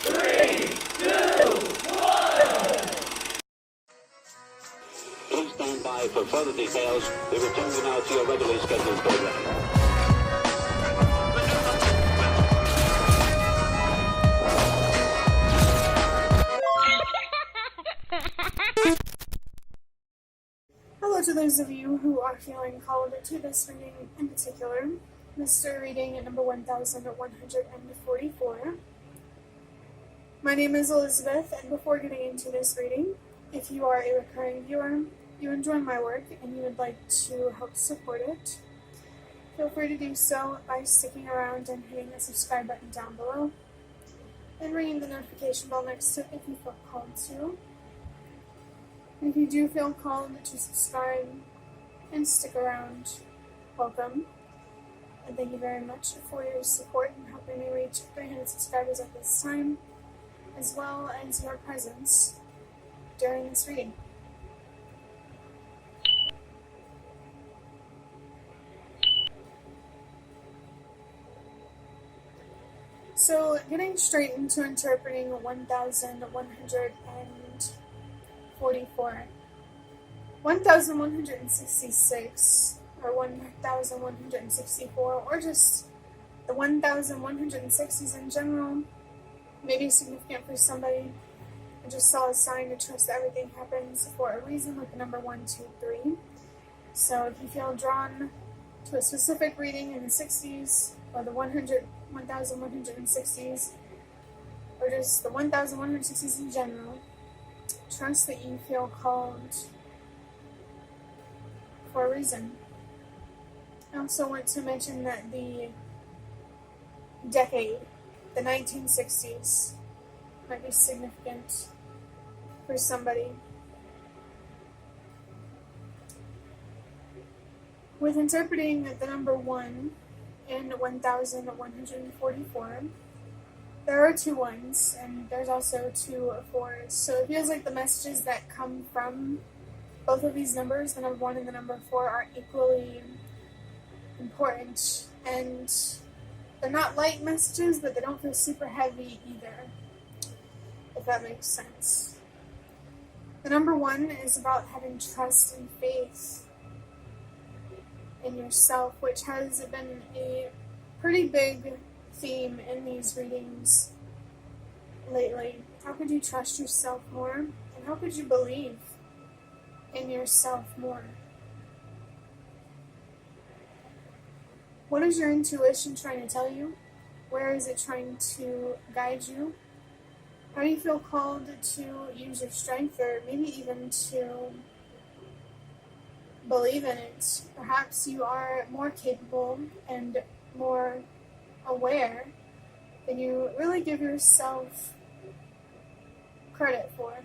3, 2, 1. Please stand by for further details. We return you now to your regularly scheduled program. Hello to those of you who are feeling called to this reading in particular, Mystery Reading at number 1144. My name is Elizabeth, and before getting into this reading, if you are a recurring viewer, you enjoy my work, and you would like to help support it, feel free to do so by sticking around and hitting the subscribe button down below, and ringing the notification bell next to it if you feel called to. And if you do feel called to subscribe and stick around, welcome. And thank you very much for your support in helping me reach 300 subscribers at this time, as well as your presence during this reading. So, getting straight into interpreting 1144. 1166, or 1164, or just the 1160s in general, may be significant for somebody. I just saw a sign to trust that everything happens for a reason with the number 1, 2, 3. So if you feel drawn to a specific reading in the 60s, or the 1160s, or just the 1160s in general, trust that you feel called for a reason. I also want to mention that the decade, the 1960s, might be significant for somebody. With interpreting the number 1 in 1144, there are 2 1s, and there's also 2 4s. So it feels like the messages that come from both of these numbers, the number 1 and the number 4, are equally important. And they're not light messages, but they don't feel super heavy either, if that makes sense. The number 1 is about having trust and faith in yourself, which has been a pretty big theme in these readings lately. How could you trust yourself more? And how could you believe in yourself more? What is your intuition trying to tell you? Where is it trying to guide you? How do you feel called to use your strength, or maybe even to believe in it? Perhaps you are more capable and more aware than you really give yourself credit for.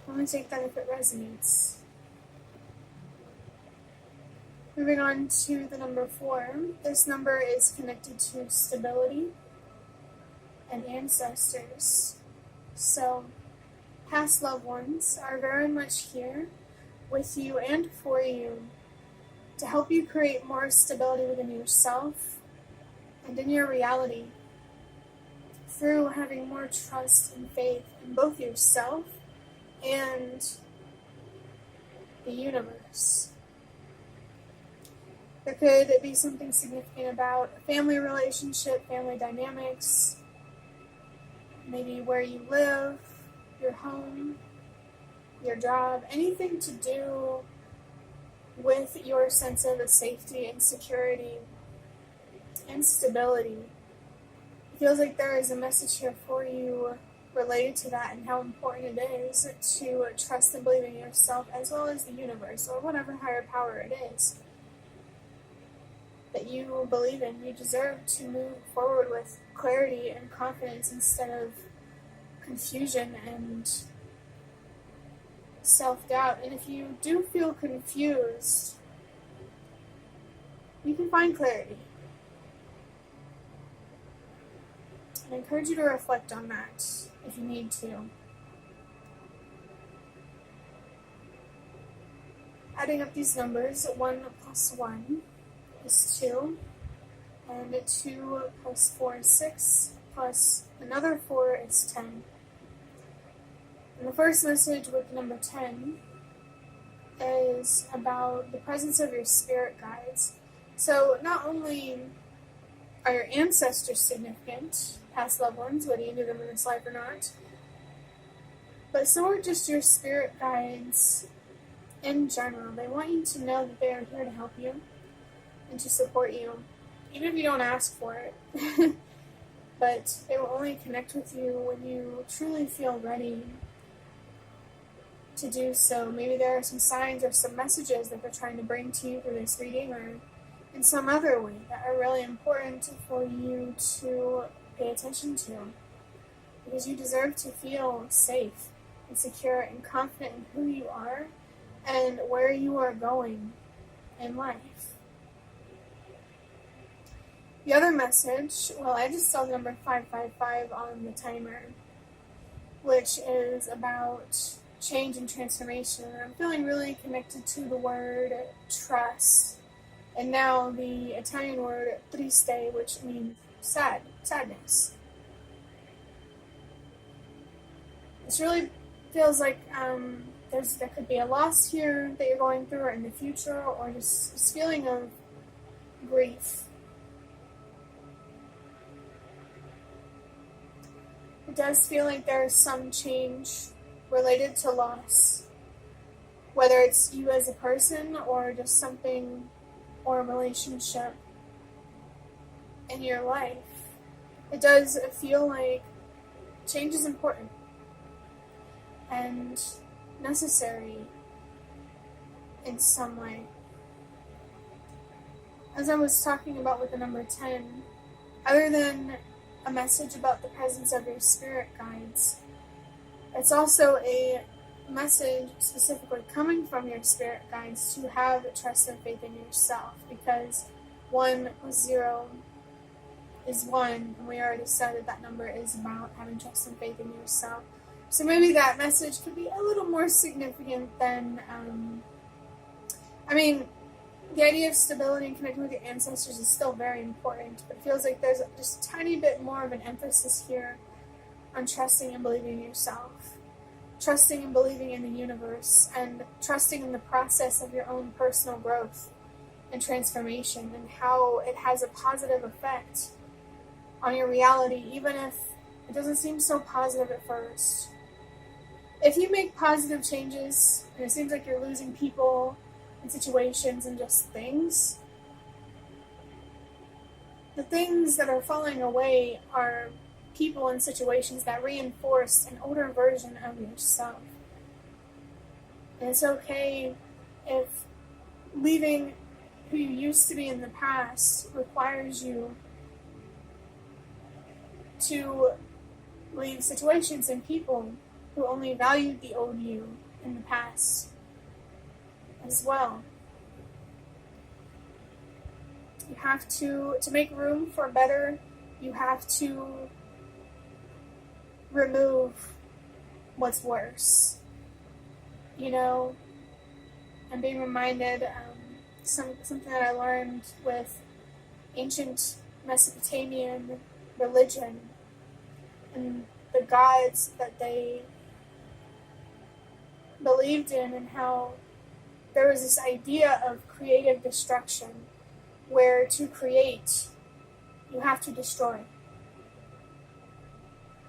I'm going to take that if it resonates. Moving on to the number 4. This number is connected to stability and ancestors. So, past loved ones are very much here with you and for you to help you create more stability within yourself and in your reality through having more trust and faith in both yourself and the universe. There could be something significant about a family relationship, family dynamics, maybe where you live, your home, your job, anything to do with your sense of safety and security and stability. It feels like there is a message here for you related to that, and how important it is to trust and believe in yourself as well as the universe, or whatever higher power it is that you believe in. You deserve to move forward with clarity and confidence instead of confusion and self-doubt. And if you do feel confused, you can find clarity. I encourage you to reflect on that if you need to. Adding up these numbers, 1 plus 1 is 2, and 2 plus 4 is 6, plus another 4 is 10. And the first message with the number 10 is about the presence of your spirit guides. So not only are your ancestors significant, past loved ones, whether you knew them in this life or not, but so are just your spirit guides in general. They want you to know that they are here to help you and to support you, even if you don't ask for it. But they will only connect with you when you truly feel ready to do so. Maybe there are some signs or some messages that they're trying to bring to you through this reading, or in some other way that are really important for you to pay attention to, because you deserve to feel safe and secure and confident in who you are and where you are going in life. The other message, well, I just saw the number 555 on the timer, which is about change and transformation. And I'm feeling really connected to the word trust. And now the Italian word triste, which means sadness. This really feels like there could be a loss here that you're going through in the future, or just this feeling of grief. It does feel like there's some change related to loss, whether it's you as a person or just something or a relationship in your life. It does feel like change is important and necessary in some way. As I was talking about with the number 10, other than a message about the presence of your spirit guides, it's also a message specifically coming from your spirit guides to have trust and faith in yourself, because 1 plus 0 is 1, and we already said that number is about having trust and faith in yourself. So maybe that message could be a little more significant than, the idea of stability and connecting with your ancestors is still very important, but it feels like there's just a tiny bit more of an emphasis here on trusting and believing in yourself, trusting and believing in the universe, and trusting in the process of your own personal growth and transformation, and how it has a positive effect on your reality, even if it doesn't seem so positive at first. If you make positive changes, and it seems like you're losing people and situations and just things, the things that are falling away are people and situations that reinforce an older version of yourself. And it's okay if leaving who you used to be in the past requires you to leave situations and people who only valued the old you in the past as well. You have to make room for better, you have to remove what's worse. I'm being reminded something that I learned with ancient Mesopotamian religion and the gods that they believed in, and how there was this idea of creative destruction, where to create, you have to destroy.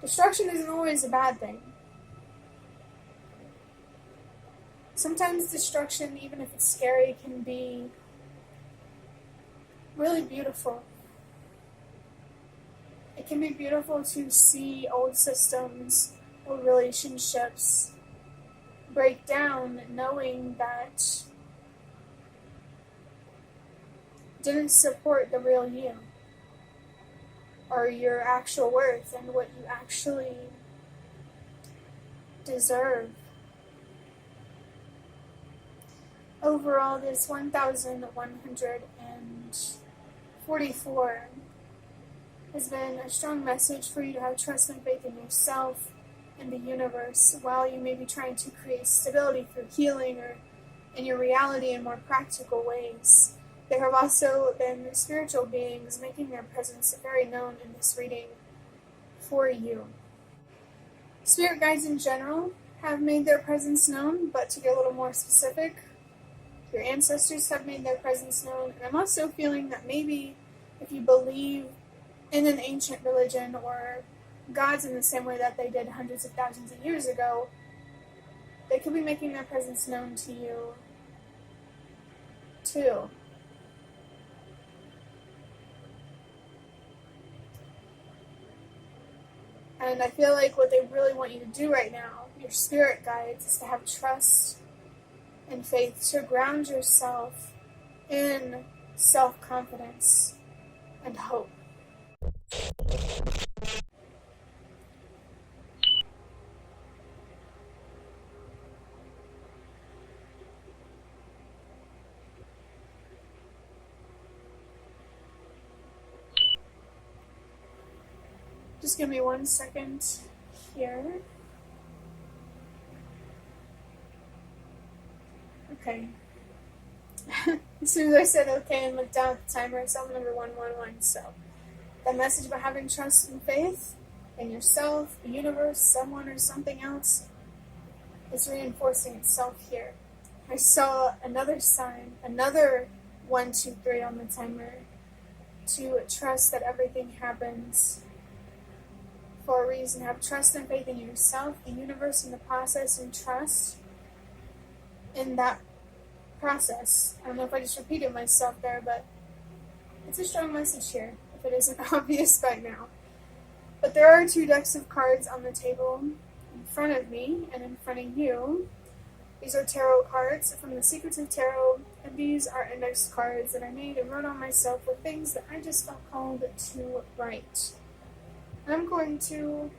Destruction isn't always a bad thing. Sometimes destruction, even if it's scary, can be really beautiful. It can be beautiful to see old systems, old relationships break down, knowing that didn't support the real you, or your actual worth and what you actually deserve. Overall, this 1144 has been a strong message for you to have trust and faith in yourself and the universe, while you may be trying to create stability through healing or in your reality in more practical ways. There have also been spiritual beings making their presence very known in this reading for you. Spirit guides in general have made their presence known, but to get a little more specific, your ancestors have made their presence known. And I'm also feeling that maybe if you believe in an ancient religion or gods in the same way that they did hundreds of thousands of years ago, they could be making their presence known to you too. And I feel like what they really want you to do right now, your spirit guides, is to have trust and faith, to ground yourself in self-confidence and hope. Just give me 1 second here. Okay. As soon as I said okay and looked down at the timer, I saw the number 111. So that message about having trust and faith in yourself, the universe, someone, or something else is reinforcing itself here. I saw another sign, another 1, 2, 3 on the timer, to trust that everything happens for a reason. Have trust and faith in yourself, the universe, and the process, and trust in that process. I don't know if I just repeated myself there, but it's a strong message here, if it isn't obvious by now. But there are 2 decks of cards on the table in front of me and in front of you. These are tarot cards from the Secrets of Tarot, and these are index cards that I made and wrote on myself with things that I just felt called to write. And I'm going to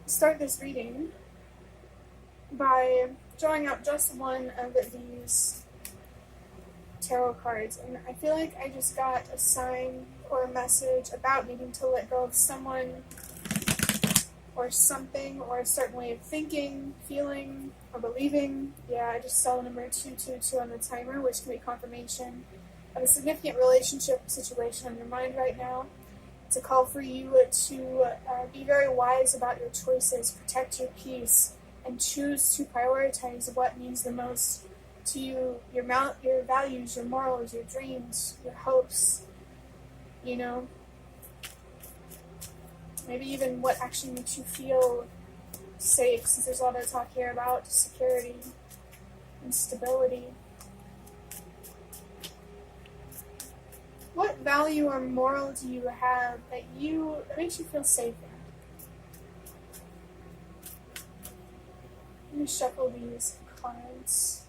start this reading by drawing out just one of these tarot cards. And I feel like I just got a sign or a message about needing to let go of someone or something or a certain way of thinking, feeling, or believing. Yeah, I just saw the number 222 on the timer, which can be confirmation of a significant relationship situation on your mind right now. It's a call for you to be very wise about your choices, protect your peace, and choose to prioritize what means the most to you, your values, your morals, your dreams, your hopes, you know. Maybe even what actually makes you feel safe, since there's a lot of talk here about security and stability. What value or moral do you have that makes you feel safe in? Let me shuffle these cards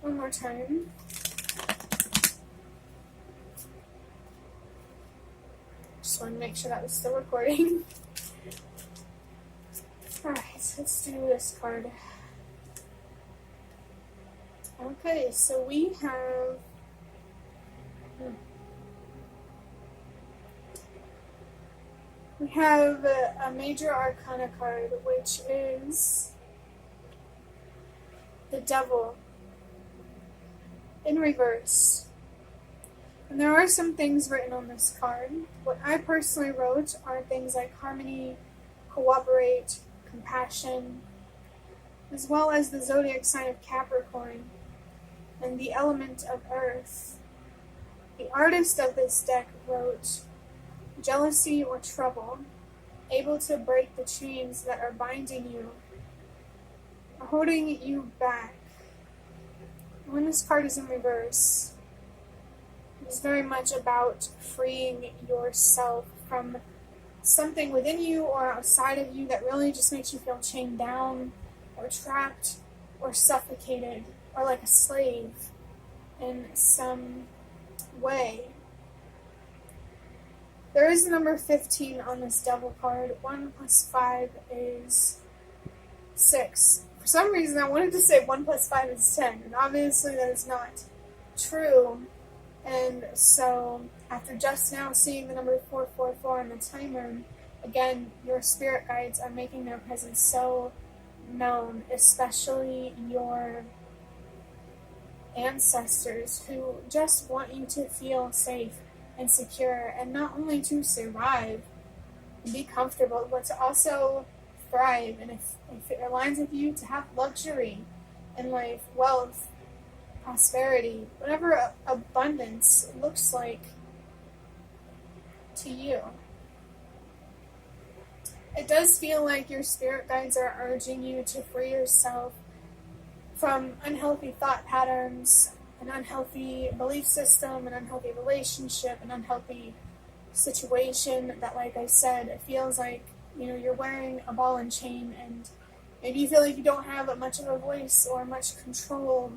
one more time. Just wanted to make sure that was still recording. Alright, let's do this card. Okay, so we have a major arcana card, which is the Devil in reverse. And there are some things written on this card. What I personally wrote are things like harmony, cooperate, compassion, as well as the zodiac sign of Capricorn and the element of Earth. The artist of this deck wrote jealousy or trouble, able to break the chains that are binding you, or holding you back. When this card is in reverse, it's very much about freeing yourself from something within you or outside of you that really just makes you feel chained down or trapped or suffocated or like a slave in some way. There is the number 15 on this Devil card. 1 plus 5 is 6. For some reason I wanted to say 1 plus 5 is 10, and obviously that is not true. And so, after just now seeing the number 444 on the timer, again, your spirit guides are making their presence so known, especially your ancestors who just want you to feel safe and secure, and not only to survive and be comfortable, but to also thrive. And if it aligns with you, to have luxury in life, wealth, prosperity, whatever abundance looks like to you. It does feel like your spirit guides are urging you to free yourself from unhealthy thought patterns, an unhealthy belief system, an unhealthy relationship, an unhealthy situation that, like I said, it feels like, you're wearing a ball and chain, and maybe you feel like you don't have much of a voice or much control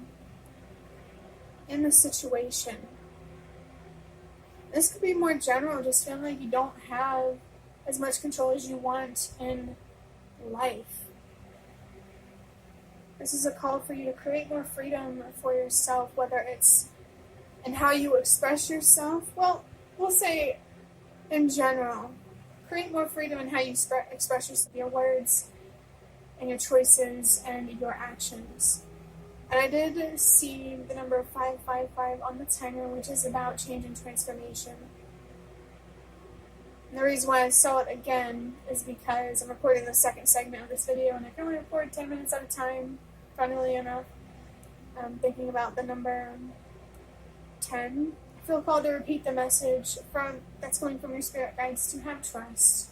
in the situation. This could be more general, just feeling like you don't have as much control as you want in life. This is a call for you to create more freedom for yourself, whether it's in how you express yourself. Well, we'll say in general, create more freedom in how you express yourself, your words and your choices and your actions. And I did see the number 555 on the timer, which is about change and transformation. And the reason why I saw it again is because I'm recording the second segment of this video, and I can only record 10 minutes at a time, funnily enough. I'm thinking about the number 10. I feel called to repeat the message that's coming from your spirit guides, to have trust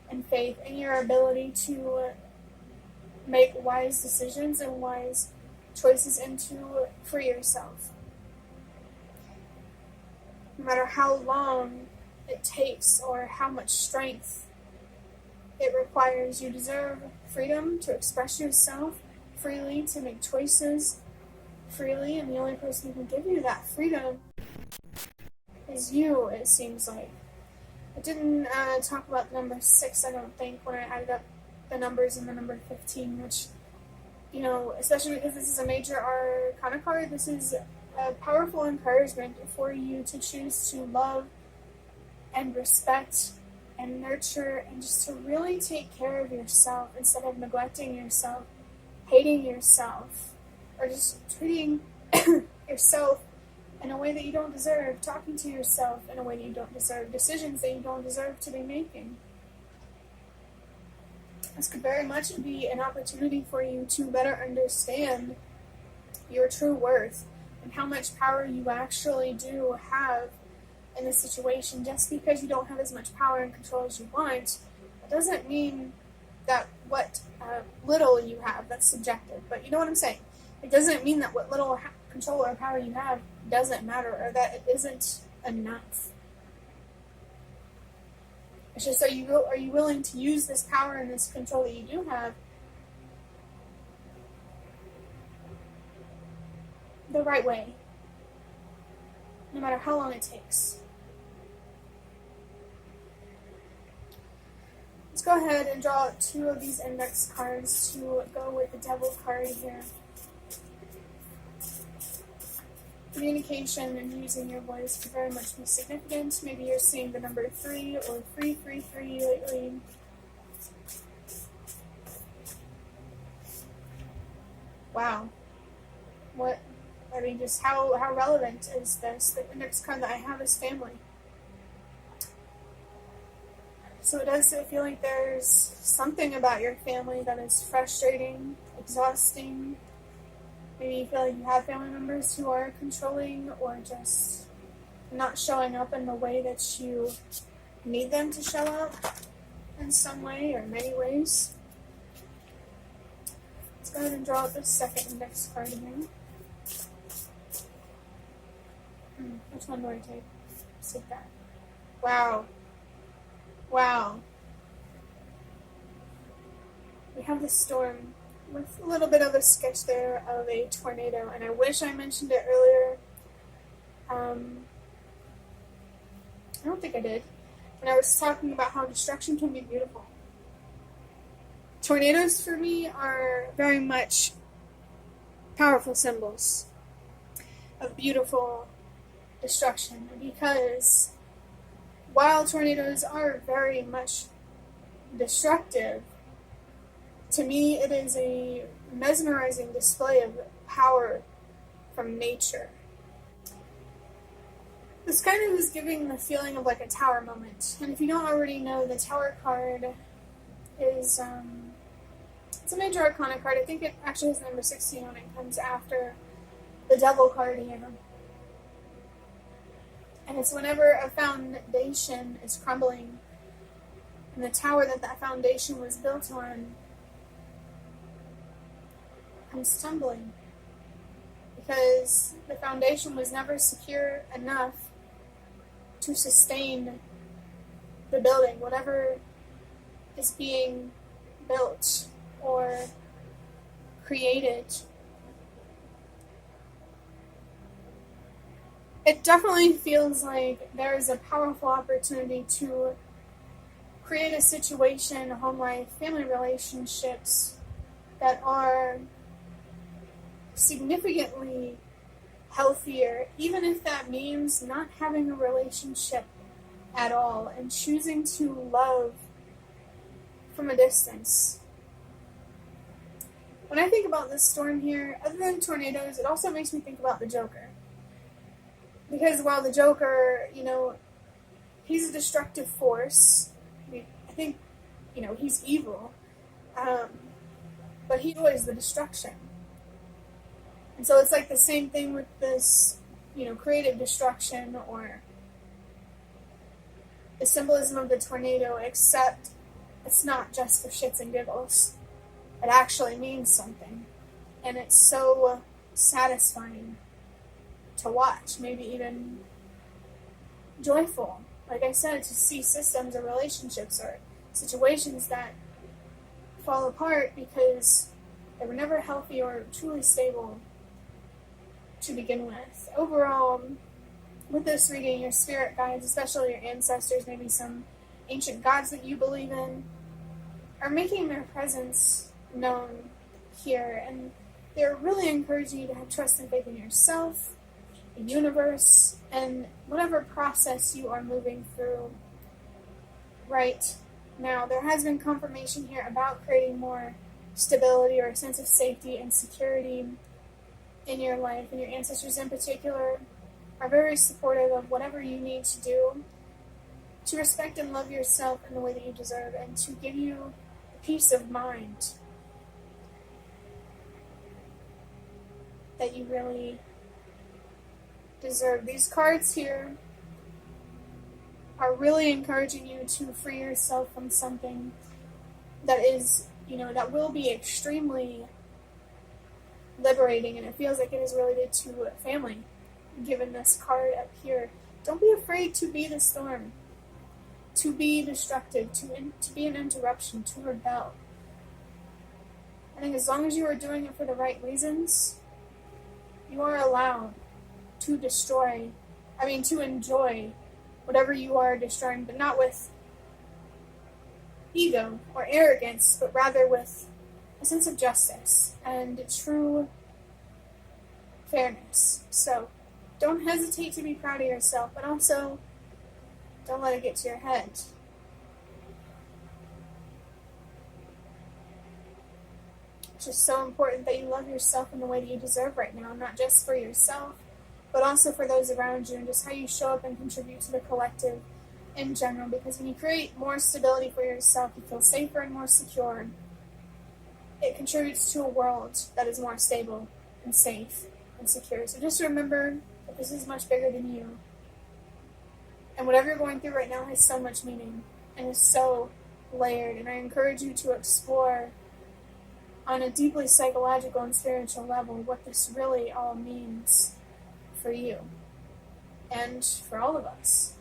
and faith in your ability to make wise decisions and wise choices, and to free yourself. No matter how long it takes or how much strength it requires, you deserve freedom to express yourself freely, to make choices freely, and the only person who can give you that freedom is you, it seems like. I didn't talk about the number 6, I don't think, when I added up the numbers and the number 15, which, especially because this is a major arcana card, this is a powerful encouragement for you to choose to love and respect and nurture, and just to really take care of yourself instead of neglecting yourself, hating yourself, or just treating yourself in a way that you don't deserve, talking to yourself in a way that you don't deserve, decisions that you don't deserve to be making. This could very much be an opportunity for you to better understand your true worth and how much power you actually do have in this situation. Just because you don't have as much power and control as you want, it doesn't mean that what little you have, that's subjective, but you know what I'm saying. It doesn't mean that what little control or power you have doesn't matter, or that it isn't enough. It's just, are you willing to use this power and this control that you do have the right way, no matter how long it takes. Let's go ahead and draw 2 of these index cards to go with the Devil card here. Communication and using your voice could very much be significant. Maybe you're seeing the number 3 or 333 lately. Wow. Just how relevant is this? The index card that I have is family. So it does feel like there's something about your family that is frustrating, exhausting. Maybe you feel like you have family members who are controlling or just not showing up in the way that you need them to show up in some way or many ways. Let's go ahead and draw the second index card again. Which one do I take? Let's take that. Wow. We have the storm with a little bit of a sketch there of a tornado, and I wish I mentioned it earlier. I don't think I did. When I was talking about how destruction can be beautiful. Tornadoes for me are very much powerful symbols of beautiful destruction, because while tornadoes are very much destructive, to me it is a mesmerizing display of power from nature. This kind of is giving the feeling of like a tower moment. And if you don't already know, the tower card is, it's a major arcana card. I think it actually has the number 16 on it. It comes after the devil card here. And it's whenever a foundation is crumbling and the tower that foundation was built on comes tumbling. Because the foundation was never secure enough to sustain the building, whatever is being built or created. It definitely feels like there is a powerful opportunity to create a situation, home life, family relationships that are significantly healthier, even if that means not having a relationship at all and choosing to love from a distance. When I think about this storm here, other than tornadoes, it also makes me think about the Joker. Because while the Joker, he's a destructive force, I think, he's evil, but he is the destruction. And so it's like the same thing with this, creative destruction or the symbolism of the tornado, except it's not just for shits and giggles. It actually means something. And it's so satisfying to watch, maybe even joyful. Like I said, to see systems or relationships or situations that fall apart because they were never healthy or truly stable to begin with. Overall, with this reading, your spirit guides, especially your ancestors, maybe some ancient gods that you believe in, are making their presence known here, and they're really encouraging you to have trust and faith in yourself, the universe, and whatever process you are moving through right now. There has been confirmation here about creating more stability or a sense of safety and security in your life, and your ancestors in particular are very supportive of whatever you need to do to respect and love yourself in the way that you deserve and to give you peace of mind that you really deserve. These cards here are really encouraging you to free yourself from something that is, that will be extremely liberating, and it feels like it is related to family, given this card up here. Don't be afraid to be the storm, to be destructive, to be an interruption, to rebel. I think as long as you are doing it for the right reasons, you are allowed to to enjoy whatever you are destroying, but not with ego or arrogance, but rather with a sense of justice and true fairness. So don't hesitate to be proud of yourself, but also don't let it get to your head. It's just so important that you love yourself in the way that you deserve right now, not just for yourself, but also for those around you, and just how you show up and contribute to the collective in general. Because when you create more stability for yourself, you feel safer and more secure. It contributes to a world that is more stable and safe and secure. So just remember that this is much bigger than you. And whatever you're going through right now has so much meaning and is so layered. And I encourage you to explore on a deeply psychological and spiritual level what this really all means for you and for all of us.